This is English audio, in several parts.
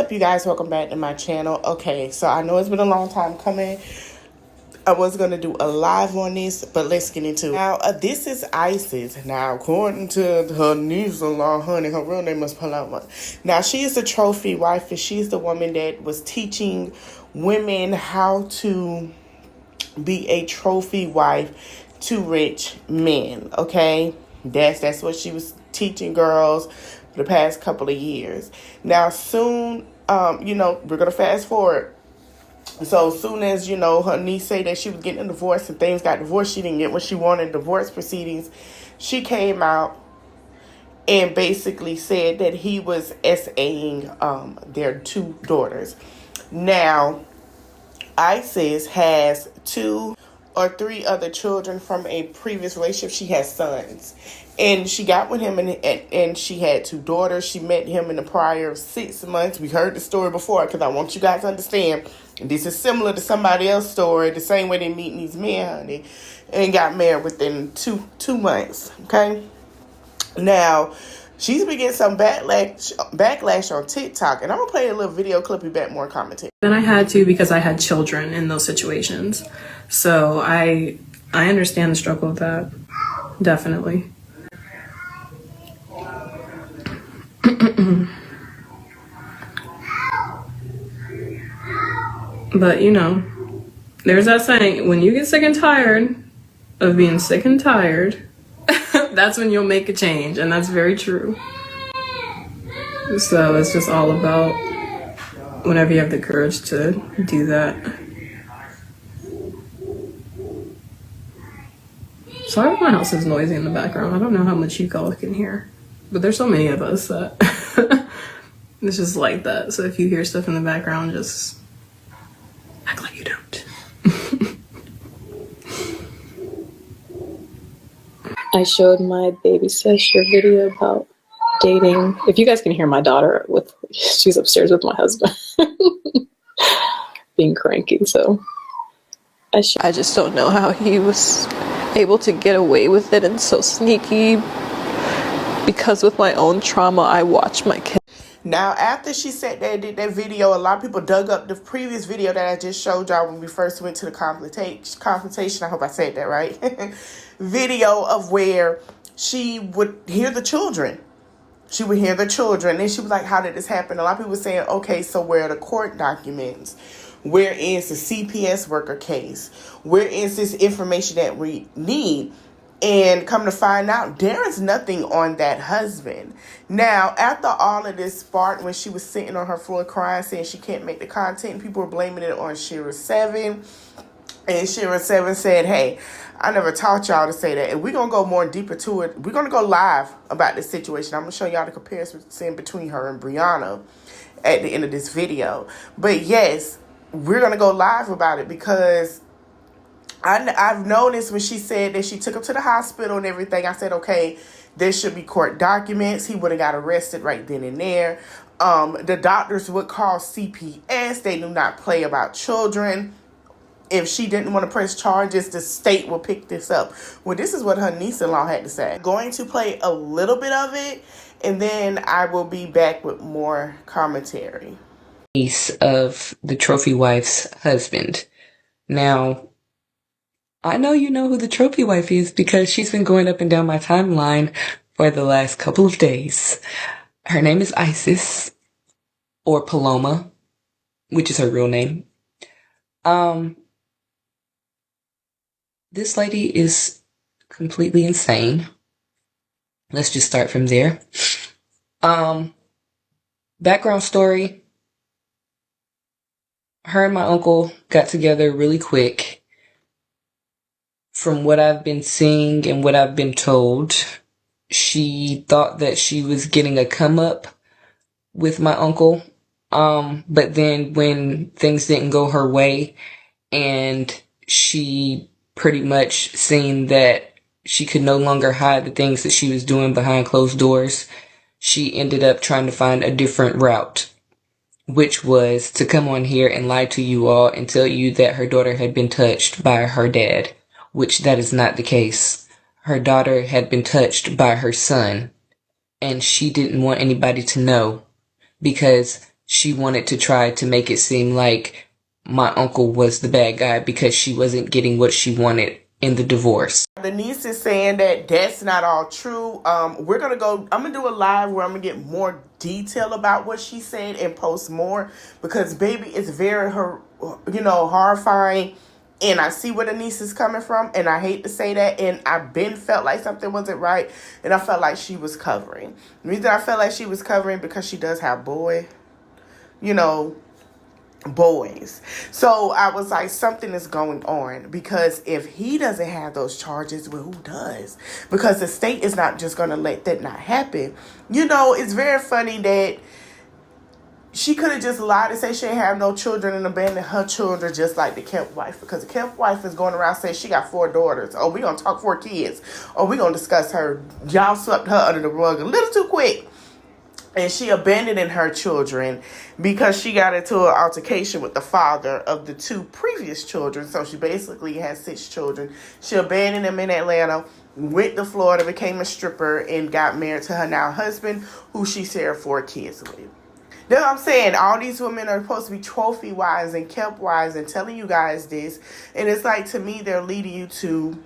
up, you guys? Welcome back to my channel. Okay, so I know it's been a long time coming. I was going to do a live on this, but let's get into it. Now, this is Isis. Now, according to her niece-in-law, honey, her real name is Paloma. Now, she is a trophy wife, and she's the woman that was teaching women how to be a trophy wife to rich men, okay? That's what she was teaching girls for the past couple of years. Now, soon, we're going to fast forward. So soon as, her niece said that she was getting a divorce and things got divorced, she didn't get what she wanted, divorce proceedings, she came out and basically said that he was SAing their two daughters. Now, Isis has 2 or 3 other children from a previous relationship. She has sons. And she got with him and she had 2 daughters. She met him in the prior 6 months. We heard the story before because I want you guys to understand. This is similar to somebody else's story, the same way they meet these men, honey, and got married within two months, okay? Now, she's been getting some backlash on TikTok, and I'm going to play a little video clip you back more commentary. Then I had to because I had children in those situations. So I understand the struggle of that, definitely. But, there's that saying, when you get sick and tired of being sick and tired, that's when you'll make a change, and that's very true. So it's just all about whenever you have the courage to do that. Sorry if my house is noisy in the background. I don't know how much you guys can hear, but there's so many of us that it's just like that. So if you hear stuff in the background, just act like you don't. I showed my baby sister video about dating. If you guys can hear my daughter, she's upstairs with my husband being cranky. So I just don't know how he was able to get away with it and so sneaky, because with my own trauma, I watched my kids. Now, after she said that, did that video, a lot of people dug up the previous video that I just showed y'all when we first went to the confrontation. I hope I said that right. Video of where she would hear the children. She would hear the children. And she was like, how did this happen? A lot of people were saying, okay, so where are the court documents? Where is the CPS worker case? Where is this information that we need? And come to find out, there is nothing on that husband. Now, after all of this sparked, when she was sitting on her floor crying, saying she can't make the content, people were blaming it on Shira 7. And Shira 7 said, hey, I never taught y'all to say that. And we're going to go more deeper to it. We're going to go live about this situation. I'm going to show y'all the comparison between her and Briana at the end of this video. But yes, we're going to go live about it because I've noticed when she said that she took him to the hospital and everything, I said, okay, there should be court documents. He would have got arrested right then and there. The doctors would call CPS. They do not play about children. If she didn't want to press charges, the state will pick this up. Well, this is what her niece-in-law had to say. I'm going to play a little bit of it, and then I will be back with more commentary. Niece of the trophy wife's husband. Now, I know you know who the trophy wife is because she's been going up and down my timeline for the last couple of days. Her name is Isis, or Paloma, which is her real name. This lady is completely insane. Let's just start from there. Background story. Her and my uncle got together really quick. From what I've been seeing and what I've been told, she thought that she was getting a come up with my uncle. But then when things didn't go her way and she pretty much seen that she could no longer hide the things that she was doing behind closed doors, she ended up trying to find a different route, which was to come on here and lie to you all and tell you that her daughter had been touched by her dad, which that is not the case. Her daughter had been touched by her son, and she didn't want anybody to know because she wanted to try to make it seem like my uncle was the bad guy because she wasn't getting what she wanted in the divorce. The niece is saying that that's not all true. I'm gonna do a live where I'm gonna get more detail about what she said and post more, because baby, it's very horrifying. And I see where the niece is coming from, and I hate to say that, and I've been felt like something wasn't right, and I felt like she was covering. The reason I felt like she was covering because she does have boys. So I was like, something is going on, because if he doesn't have those charges, well, who does? Because the state is not just going to let that not happen. It's very funny that she could have just lied and say she didn't have no children and abandoned her children just like the Kemp wife. Because the Kemp wife is going around saying she got 4 daughters. Oh, we going to talk 4 kids. Oh, we going to discuss her. Y'all swept her under the rug a little too quick. And she abandoned her children because she got into an altercation with the father of the 2 previous children. So she basically has 6 children. She abandoned them in Atlanta, went to Florida, became a stripper, and got married to her now husband, who she shared 4 kids with. That's what I'm saying. All these women are supposed to be trophy wives and kept wives and telling you guys this. And it's like, to me, they're leading you to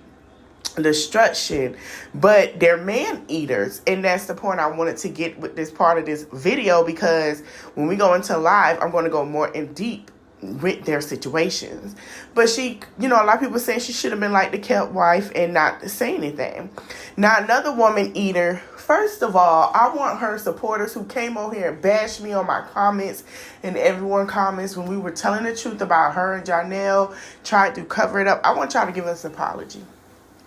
destruction, but they're man eaters. And that's the point I wanted to get with this part of this video, because when we go into live, I'm going to go more in deep with their situations. But she, a lot of people say she should have been like the kept wife and not say anything. Now, another woman eater, first of all, I want her supporters who came on here and bashed me on my comments, and everyone comments when we were telling the truth about her and Janelle, tried to cover it up. I want y'all to give us an apology.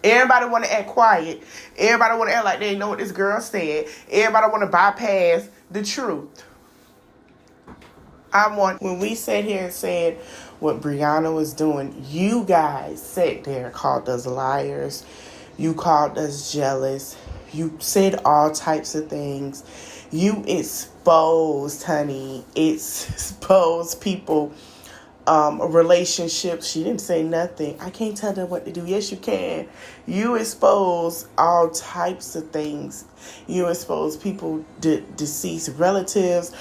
Everybody want to act quiet. Everybody want to act like they know what this girl said. Everybody want to bypass the truth. When we sat here and said what Briana was doing, you guys sat there and called us liars. You called us jealous. You said all types of things. You exposed, honey. Exposed people. Relationships. She didn't say nothing. I can't tell them what to do. Yes, you can. You expose all types of things. You expose people, deceased relatives,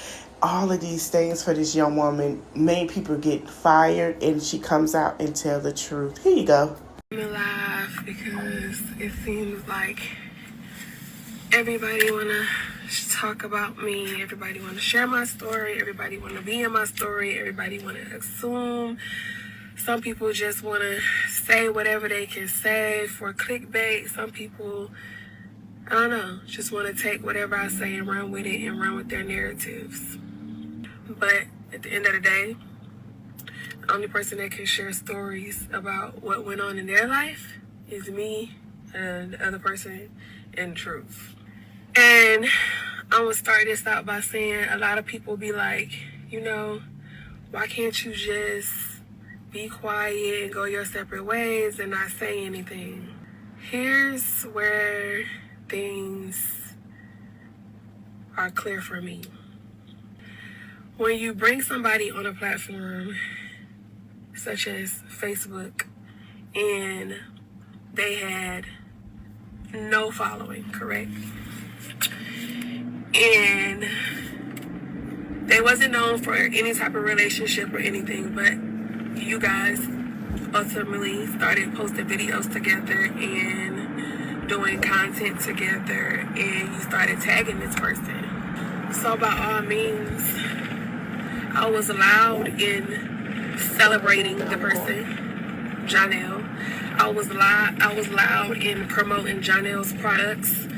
all of these things for this young woman. Many people get fired, and she comes out and tell the truth. Here you go. I'm alive because it seems like everybody want to talk about me. Everybody want to share my story. Everybody want to be in my story. Everybody want to assume. Some people just want to say whatever they can say for clickbait. Some people, I don't know, just want to take whatever I say and run with it and run with their narratives. But at the end of the day, the only person that can share stories about what went on in their life is me and the other person in truth. And I'm going to start this out by saying a lot of people be like, why can't you just be quiet and go your separate ways and not say anything? Here's where things are clear for me. When you bring somebody on a platform such as Facebook and they had no following, correct? And they wasn't known for any type of relationship or anything, but you guys ultimately started posting videos together and doing content together, and you started tagging this person. So by all means, I was loud in celebrating the person, Janelle. I was loud in promoting Janelle's products.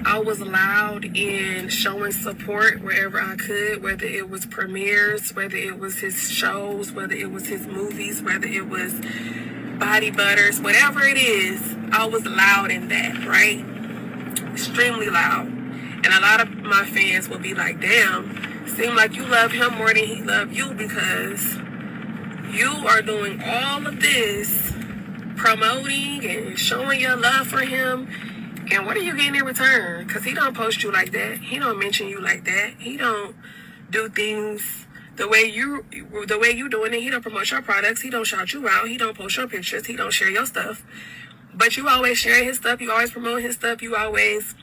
I was loud in showing support wherever I could, whether it was premieres, whether it was his shows, whether it was his movies, whether it was body butters, whatever it is, I was loud in that, right? Extremely loud. And a lot of my fans will be like, damn, seem like you love him more than he loved you, because you are doing all of this promoting and showing your love for him. And what are you getting in return? Because he don't post you like that. He don't mention you like that. He don't do things the way you doing it. He don't promote your products. He don't shout you out. He don't post your pictures. He don't share your stuff. But you always share his stuff. You always promote his stuff. You always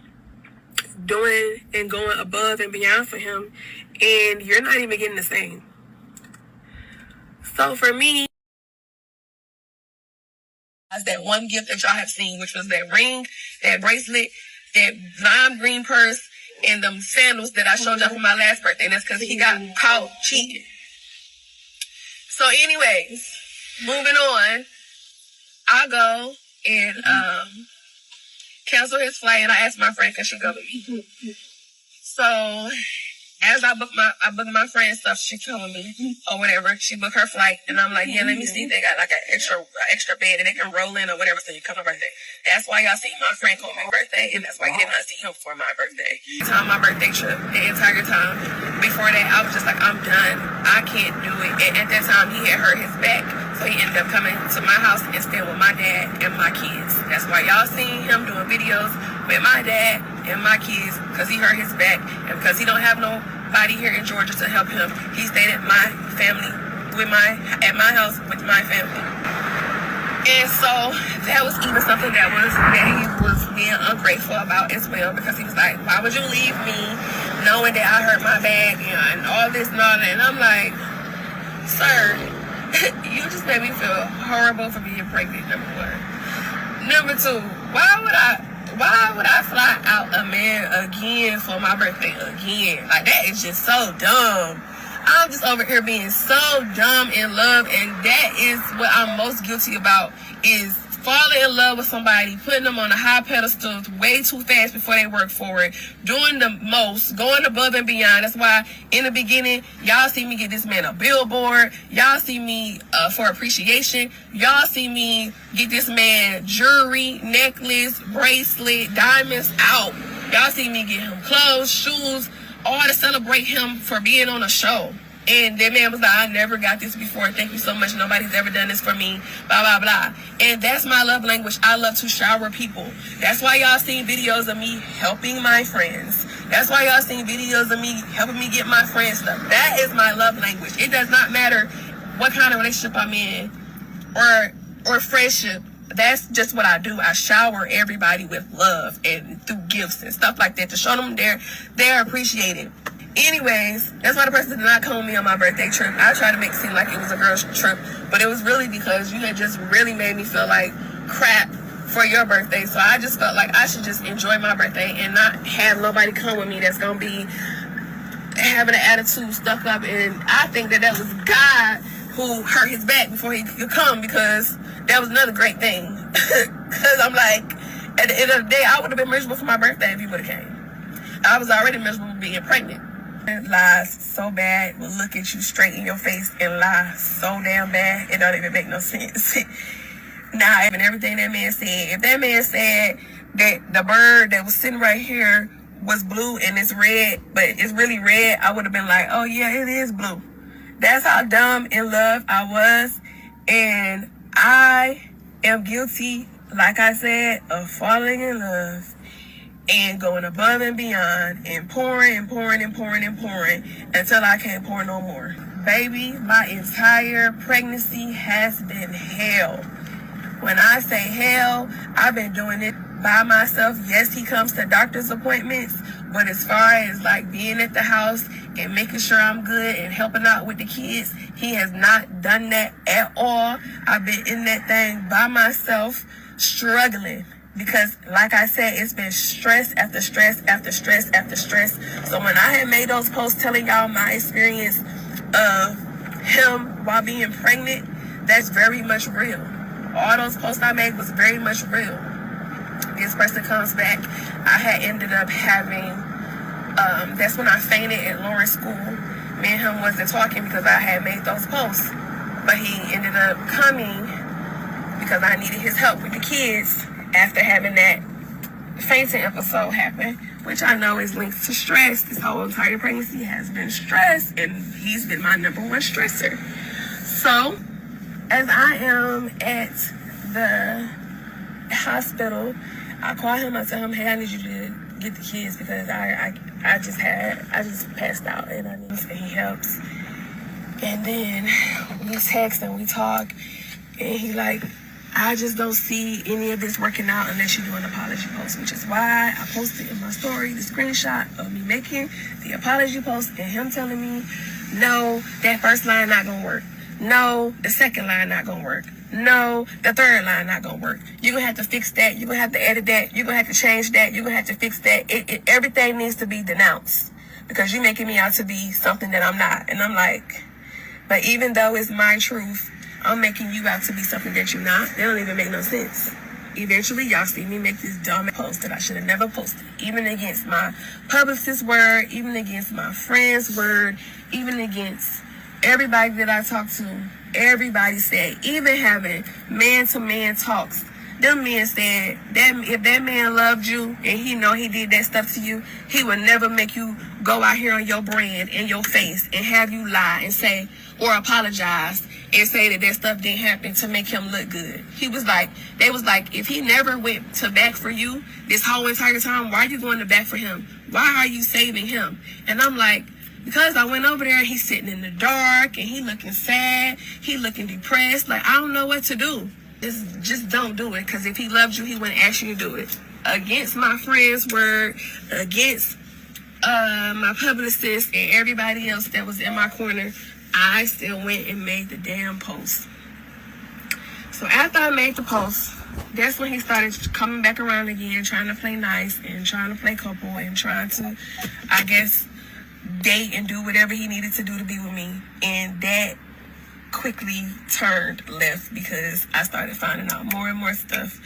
doing and going above and beyond for him. and you're not even getting the same. So for me, that one gift that y'all have seen, which was that ring, that bracelet, that lime green purse, and them sandals that I showed y'all for my last birthday. And that's because he got caught cheating. So anyways, moving on, I go and cancel his flight, and I asked my friend, can she go with me? So as I booked my friend's stuff, she told me, or whatever, she booked her flight, and I'm like, yeah, let me see if they got like an extra bed and they can roll in or whatever, so you come to my birthday. That's why y'all see my friend called my birthday, and that's why you did not see him for my birthday. Time my birthday trip, the entire time. Before that, I was just like, I'm done. I can't do it. And at that time, he had hurt his back, so he ended up coming to my house and staying with my dad and my kids. That's why y'all seen him doing videos with my dad and my kids, because he hurt his back, and because he don't have nobody here in Georgia to help him, he stayed at my family, at my house with my family. And so that was even something that he was being ungrateful about as well, because he was like, why would you leave me knowing that I hurt my back and all this and all that? And I'm like, sir, you just made me feel horrible for being pregnant, number one. Number two, why would I fly out a man again for my birthday again? Like, that is just so dumb. I'm just over here being so dumb in love, and that is what I'm most guilty about, is falling in love with somebody, putting them on a high pedestal way too fast before they work for it, doing the most, going above and beyond. That's why in the beginning, y'all see me get this man a billboard. Y'all see me for appreciation. Y'all see me get this man jewelry, necklace, bracelet, diamonds out. Y'all see me get him clothes, shoes, all to celebrate him for being on a show. And that man was like, I never got this before. Thank you so much. Nobody's ever done this for me. Blah, blah, blah. And that's my love language. I love to shower people. That's why y'all seen videos of me helping my friends. That's why y'all seen videos of me helping me get my friends stuff. That is my love language. It does not matter what kind of relationship I'm in or friendship. That's just what I do. I shower everybody with love and through gifts and stuff like that to show them they're appreciated. Anyways, that's why the person did not come with me on my birthday trip. I tried to make it seem like it was a girl's trip, but it was really because you had just really made me feel like crap for your birthday. So I just felt like I should just enjoy my birthday and not have nobody come with me that's going to be having an attitude stuck up. And I think that was God who hurt his back before he could come, because that was another great thing. Because I'm like, at the end of the day, I would have been miserable for my birthday if he would have came. I was already miserable being pregnant. Lies so bad, will look at you straight in your face and lie so damn bad, it don't even make no sense. Now, even everything that man said, if that man said that the bird that was sitting right here was blue and it's red, but it's really red, I would have been like, oh yeah, it is blue. That's how dumb in love I was. And I am guilty, like I said, of falling in love and going above and beyond and pouring and pouring and pouring and pouring until I can't pour no more. Baby, my entire pregnancy has been hell. When I say hell, I've been doing it by myself. Yes, he comes to doctor's appointments, but as far as like being at the house and making sure I'm good and helping out with the kids, he has not done that at all. I've been in that thing by myself, struggling. Because, like I said, it's been stress after stress after stress after stress. So when I had made those posts telling y'all my experience of him while being pregnant, that's very much real. All those posts I made was very much real. This person comes back. I had ended up having, that's when I fainted at Lawrence School. Me and him wasn't talking because I had made those posts. But he ended up coming because I needed his help with the kids after having that fainting episode happen, which I know is linked to stress. This whole entire pregnancy has been stress, and he's been my number one stressor. So, as I am at the hospital, I call him, I tell him, hey, I need you to get the kids because I just passed out and I need, and he helps. And then we text and we talk, and he like, I just don't see any of this working out unless you do an apology post, which is why I posted in my story the screenshot of me making the apology post and him telling me, no, that first line not gonna work. No, the second line not gonna work. No, the third line not gonna work. You're gonna have to fix that. You're gonna have to edit that. You're gonna have to change that. You're gonna have to fix that. Everything needs to be denounced because you're making me out to be something that I'm not. And I'm like, but even though it's my truth, I'm making you out to be something that you're not. They don't even make no sense. Eventually, y'all see me make this dumb post that I should have never posted. Even against my publicist's word, even against my friend's word, even against everybody that I talk to. Everybody said, even having man-to-man talks, them men said that if that man loved you and he know he did that stuff to you, he would never make you go out here on your brand in your face and have you lie and say or apologize and say that stuff didn't happen to make him look good. He was like, they was like, if he never went to bat for you this whole entire time, why are you going to bat for him? Why are you saving him? And I'm like, because I went over there, he's sitting in the dark and he looking sad, he looking depressed. Like, I don't know what to do. Just don't do it. Because if he loved you, he wouldn't ask you to do it. Against my friend's word, against my publicist and everybody else that was in my corner, I still went and made the damn post. So after I made the post, that's when he started coming back around again, trying to play nice and trying to play couple and trying to, I guess, date and do whatever he needed to do to be with me. And that quickly turned left because I started finding out more and more stuff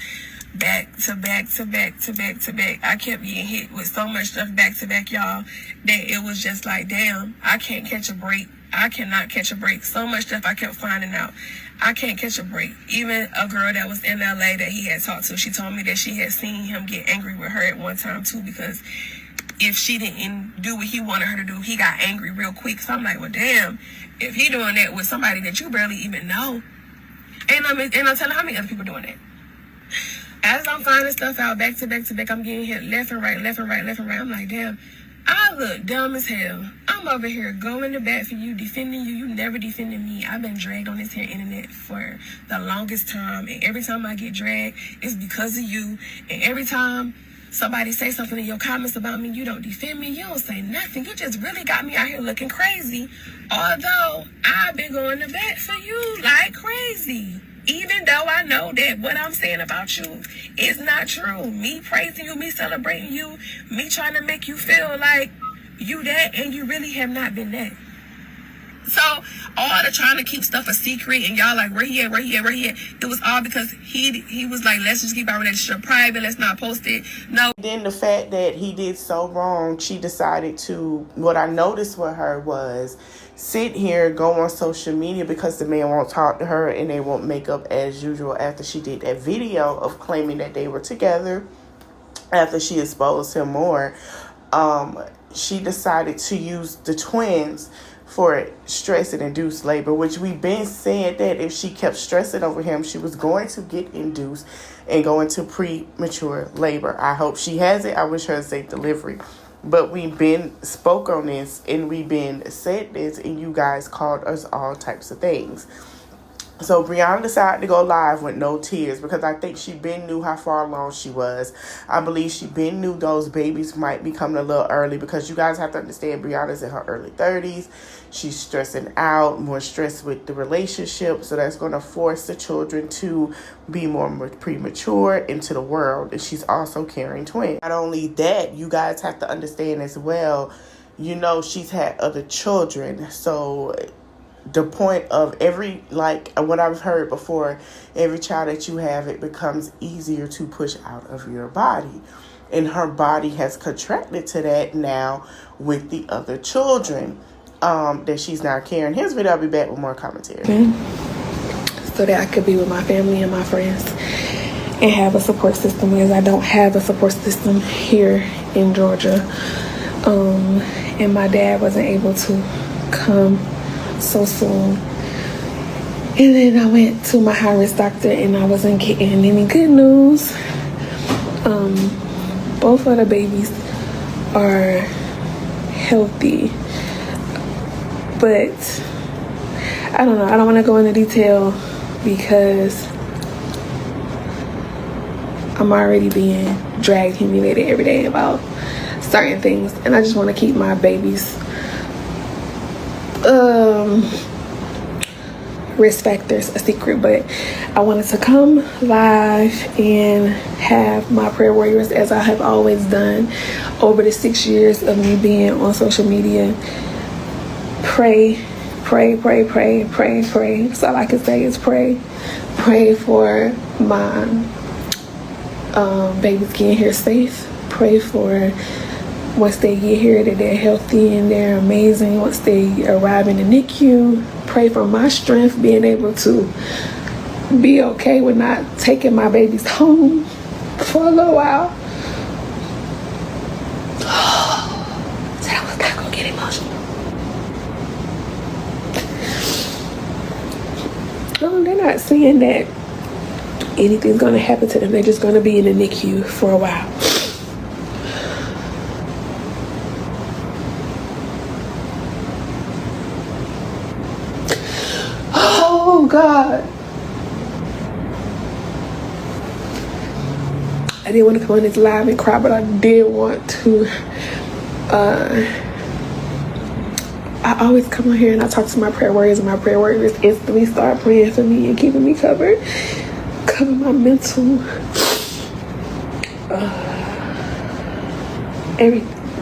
back to back to back to back to back. I kept getting hit with so much stuff back to back, y'all, that it was just like, damn, I can't catch a break. I cannot catch a break. So much stuff I kept finding out. I can't catch a break. Even a girl that was in LA that he had talked to, she told me that she had seen him get angry with her at one time too, because if she didn't do what he wanted her to do, he got angry real quick. So I'm like, well, damn, if he doing that with somebody that you barely even know, and I'm telling how many other people doing that. As I'm finding stuff out back to back to back, I'm getting hit left and right, left and right, left and right. I'm like, damn, I look dumb as hell. I'm over here going to bat for you, defending you. You never defended me. I've been dragged on this here internet for the longest time. And every time I get dragged, it's because of you. And every time somebody say something in your comments about me, you don't defend me. You don't say nothing. You just really got me out here looking crazy. Although I've been going to bat for you like crazy. Even though I know that what I'm saying about you is not true. Me praising you, me celebrating you, me trying to make you feel like you that, and you really have not been that. So all the trying to keep stuff a secret and y'all like, where he at, where he at, where he at, it was all because he was like, let's just keep our relationship private, let's not post it. No. Then the fact that he did so wrong, she decided to, what I noticed with her was sit here, go on social media because the man won't talk to her and they won't make up as usual after she did that video of claiming that they were together. After she exposed him more, she decided to use the twins for stress and induced labor, which we've been saying that if she kept stressing over him, she was going to get induced and go into premature labor. I hope she has it. I wish her a safe delivery. But we've been spoke on this and we've been said this and you guys called us all types of things. So Briana decided to go live with no tears because I think she been knew how far along she was. I believe she been knew those babies might be coming a little early because you guys have to understand Briana's in her early 30s. She's stressing out, more stressed with the relationship. So that's going to force the children to be more premature into the world. And she's also carrying twins. Not only that, you guys have to understand as well, you know, she's had other children. So the point of every, like what I've heard before, every child that you have, it becomes easier to push out of your body. And her body has contracted to that now with the other children that she's now carrying. Here's video. I'll be back with more commentary. So that I could be with my family and my friends and have a support system, because I don't have a support system here in Georgia. And my dad wasn't able to come so soon. And then I went to my high-risk doctor and I wasn't getting any good news. Both of the babies are healthy, but I don't know. I don't want to go into detail because I'm already being dragged, humiliated every day about certain things, and I just want to keep my babies risk factors a secret. But I wanted to come live and have my prayer warriors, as I have always done over the 6 years of me being on social media, pray. That's all I can say is pray for my babies getting here safe. Pray for once they get here that they're healthy and they're amazing once they arrive in the NICU. Pray for my strength, being able to be okay with not taking my babies home for a little while. Said I was not gonna get emotional. No, they're not saying that anything's gonna happen to them. They're just gonna be in the NICU for a while. Oh God. I didn't want to come on this live and cry, but I did want to. I always come on here and I talk to my prayer warriors, and my prayer warriors instantly start praying for me and keeping me covered. Cover my mental,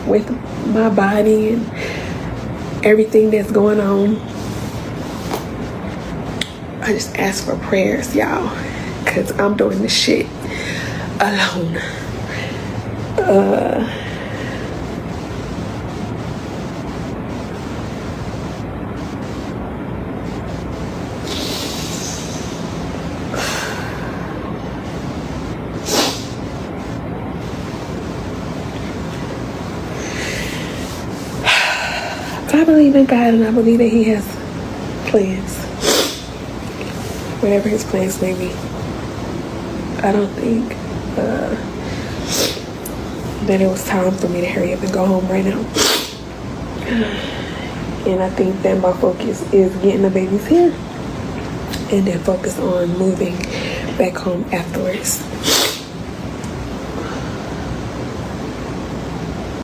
with my body and everything that's going on. I just ask for prayers, y'all, because I'm doing this shit alone. I believe in God, and I believe that He has plans. Whatever His plans may be. I don't think that it was time for me to hurry up and go home right now. And I think that my focus is getting the babies here and then focus on moving back home afterwards.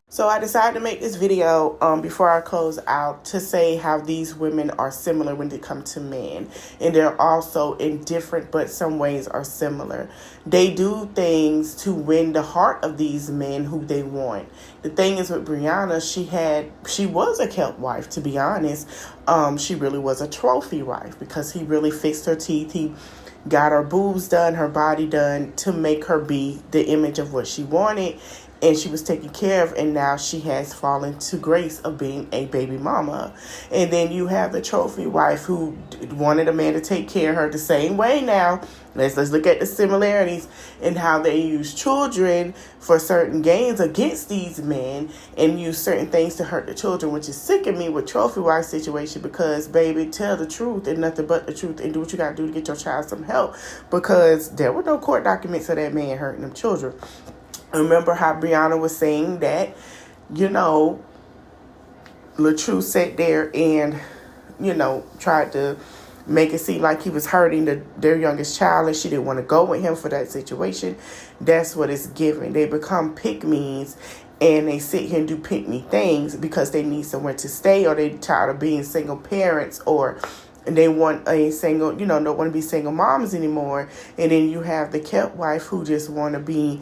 So I decided to make this video before I close out to say how these women are similar when they come to men. And they're also in different, but some ways are similar. They do things to win the heart of these men who they want. The thing is with Briana, she was a kept wife, to be honest. She really was a trophy wife because he really fixed her teeth. He got her boobs done, her body done to make her be the image of what she wanted. And she was taken care of, and now she has fallen to grace of being a baby mama. And then you have the trophy wife who wanted a man to take care of her the same way now. Let's look at the similarities in how they use children for certain gains against these men and use certain things to hurt the children, which is sicking me with trophy wife situation because, baby, tell the truth and nothing but the truth and do what you got to do to get your child some help, because there were no court documents of that man hurting them children. Remember how Briana was saying that, LaTrue sat there and, tried to make it seem like he was hurting their youngest child and she didn't want to go with him for that situation. That's what it's giving. They become pick-me's and they sit here and do pick-me things because they need somewhere to stay, or they tired of being single parents, or they want a single, don't want to be single moms anymore. And then you have the kept wife who just want to be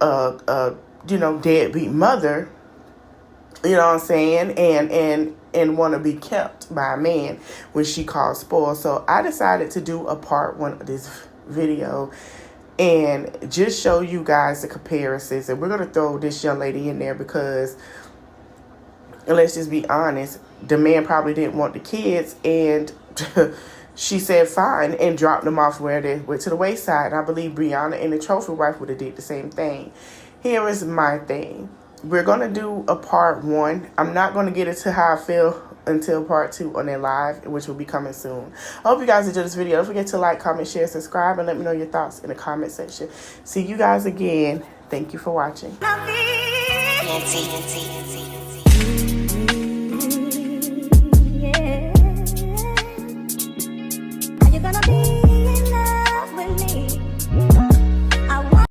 deadbeat mother, you know what I'm saying, and want to be kept by a man when she calls spoiled. So I decided to do a part 1 of this video and just show you guys the comparisons. And we're going to throw this young lady in there because, let's just be honest, the man probably didn't want the kids, and she said fine and dropped them off where they went to the wayside. And I believe Briana and the trophy wife would have did the same thing. Here is my thing. We're going to do a part 1. I'm not going to get into how I feel until part 2 on their live, which will be coming soon. I hope you guys enjoyed this video. Don't forget to like, comment, share, subscribe, and let me know your thoughts in the comment section. See you guys again. Thank you for watching. Gonna be in love with me.